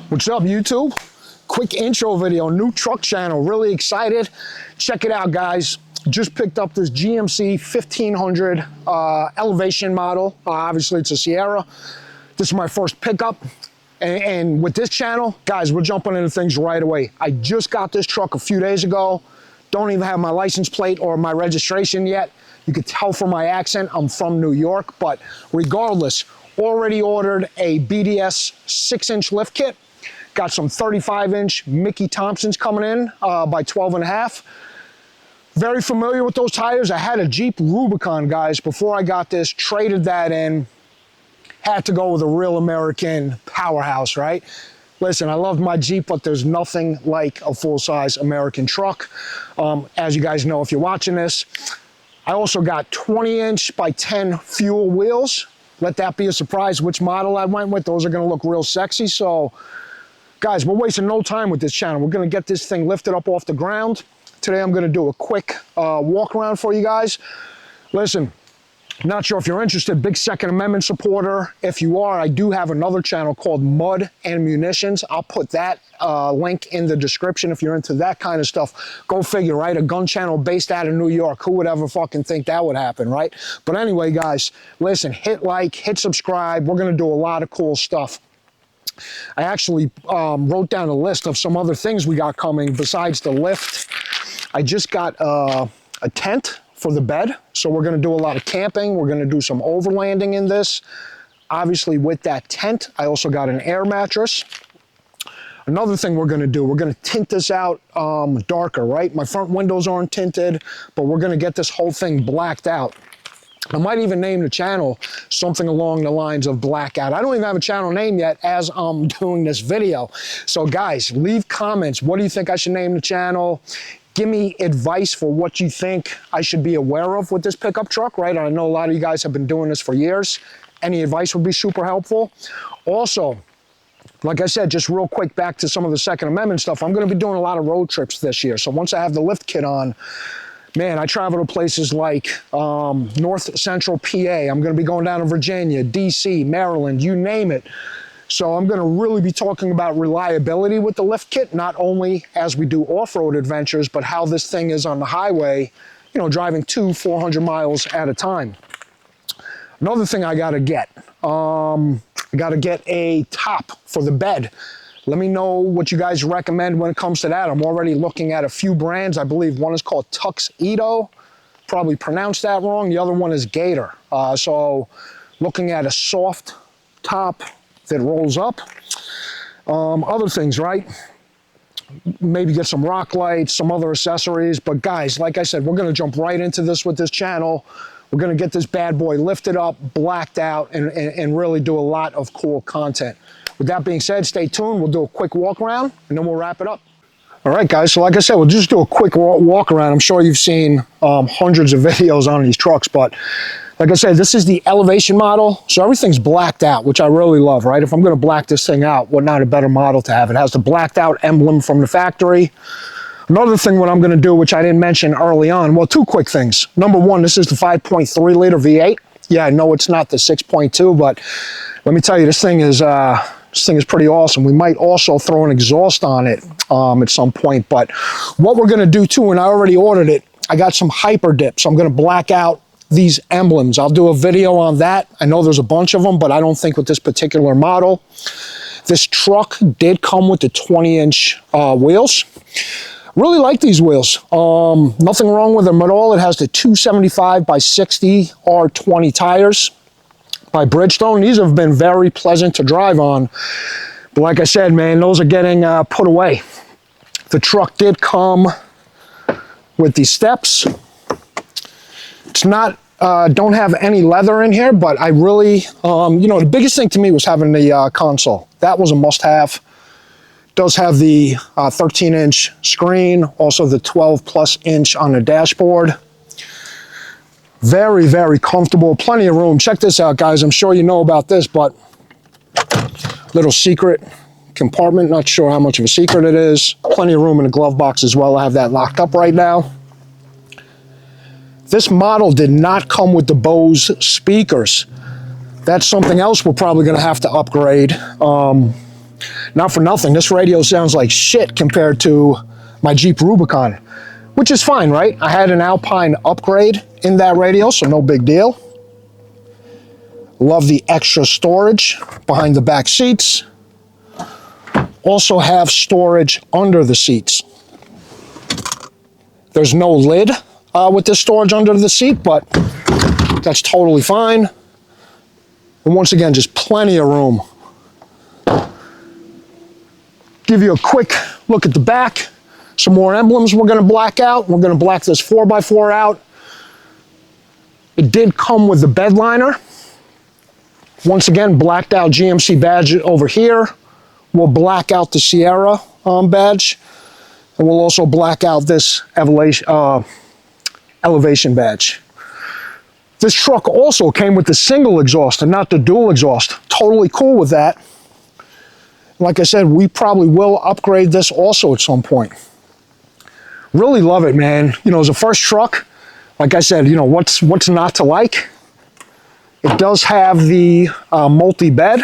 What's up, YouTube? Quick intro video, new truck channel, really excited. Check it out, guys. Just picked up this GMC 1500 elevation model. Obviously, it's a Sierra. This is my first pickup. And with this channel, guys, we're jumping into things right away. I just got this truck a few days ago. Don't even have my license plate or my registration yet. You could tell from my accent, I'm from New York. But regardless, already ordered a BDS 6-inch lift kit. Got some 35-inch Mickey Thompsons coming in by 12.5. Very familiar with those tires. I had a Jeep Rubicon, guys, before I got this, traded that in. Had to go with a real American powerhouse, right? Listen, I love my Jeep, but there's nothing like a full-size American truck. As you guys know, if you're watching this, I also got 20-inch by 10 fuel wheels. Let that be a surprise which model I went with. Those are gonna look real sexy. So, guys, we're wasting no time with this channel. We're gonna get this thing lifted up off the ground. Today, I'm gonna do a quick walk around for you guys. Listen, not sure if you're interested, big Second Amendment supporter. If you are, I do have another channel called Mud and Munitions. I'll put that link in the description if you're into that kind of stuff. Go figure, right? A gun channel based out of New York. Who would ever fucking think that would happen, right? But anyway, guys, listen, hit like, hit subscribe. We're gonna do a lot of cool stuff. I actually wrote down a list of some other things we got coming besides the lift. I just got a tent for the bed. So we're gonna do a lot of camping. We're gonna do some overlanding in this. Obviously with that tent, I also got an air mattress. Another thing we're gonna do, we're gonna tint this out darker, right? My front windows aren't tinted, but we're gonna get this whole thing blacked out. I might even name the channel something along the lines of Blackout. I don't even have a channel name yet as I'm doing this video. So guys, leave comments. What do you think I should name the channel? Give me advice for what you think I should be aware of with this pickup truck, right? I know a lot of you guys have been doing this for years. Any advice would be super helpful. Also, like I said, just real quick back to some of the Second Amendment stuff. I'm gonna be doing a lot of road trips this year. So once I have the lift kit on, man, I travel to places like North Central PA. I'm gonna be going down to Virginia, DC, Maryland, you name it. So I'm gonna really be talking about reliability with the lift kit, not only as we do off-road adventures, but how this thing is on the highway, you know, driving 200-400 miles at a time. Another thing I gotta get, I gotta get a top for the bed. Let me know what you guys recommend when it comes to that. I'm already looking at a few brands. I believe one is called Tuxedo. Probably pronounced that wrong. The other one is Gator. So looking at a soft top that rolls up. Other things, right? Maybe get some rock lights, some other accessories. But guys, like I said, we're gonna jump right into this with this channel. We're gonna get this bad boy lifted up, blacked out, and really do a lot of cool content. With that being said, stay tuned. We'll do a quick walk around and then we'll wrap it up. All right, guys, so like I said, we'll just do a quick walk around. I'm sure you've seen hundreds of videos on these trucks, but like I said, this is the elevation model. So everything's blacked out, which I really love, right? If I'm gonna black this thing out, what not a better model to have? It has the blacked out emblem from the factory. Another thing what I'm gonna do, which I didn't mention early on, well, two quick things. Number one, this is the 5.3 liter V8. Yeah, I know it's not the 6.2, but let me tell you, this thing is pretty awesome. We might also throw an exhaust on it at some point, but what we're gonna do too, and I already ordered it, I got some hyper dips. I'm gonna black out these emblems. I'll do a video on that. I know there's a bunch of them, but I don't think with this particular model. This truck did come with the 20-inch wheels. Really like these wheels. Nothing wrong with them at all. It has the 275 by 60 R20 tires by Bridgestone. These have been very pleasant to drive on. But like I said, man, those are getting put away. The truck did come with these steps. It's not, don't have any leather in here, but I really, you know, the biggest thing to me was having the console. That was a must-have. Does have the 13-inch screen, also the 12+ inch on the dashboard. Very, very comfortable, plenty of room. Check this out, guys. I'm sure you know about this, but little secret compartment. Not sure how much of a secret it is. Plenty of room in the glove box as well. I have that locked up right now. This model did not come with the Bose speakers. That's something else we're probably gonna have to upgrade. Not for nothing, this radio sounds like shit compared to my Jeep Rubicon, which is fine, right? I had an Alpine upgrade in that radio, so no big deal. Love the extra storage behind the back seats. Also have storage under the seats. There's no lid with this storage under the seat, but that's totally fine. And once again, just plenty of room. Give you a quick look at the back. Some more emblems we're gonna black out. We're gonna black this 4x4 out. It did come with the bed liner. Once again, blacked out GMC badge over here. We'll black out the Sierra badge. And we'll also black out this elevation badge. This truck also came with the single exhaust and not the dual exhaust. Totally cool with that. Like I said, we probably will upgrade this also at some point. Really love it, man. You know, as a first truck, like I said, you know, what's not to like? It does have the multi-bed.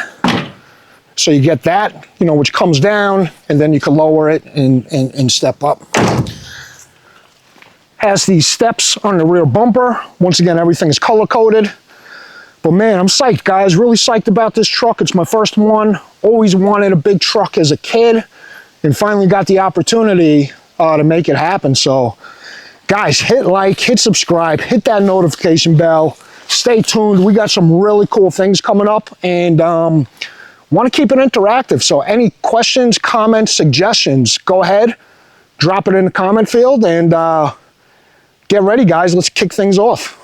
So you get that, you know, which comes down and then you can lower it and step up. Has these steps on the rear bumper. Once again, everything is color coded. But man, I'm psyched, guys. Really psyched about this truck. It's my first one. Always wanted a big truck as a kid and finally got the opportunity to make it happen. So guys, hit like, hit subscribe, hit that notification bell. Stay tuned. We got some really cool things coming up and want to keep it interactive. So any questions, comments, suggestions, go ahead, drop it in the comment field and get ready, guys. Let's kick things off.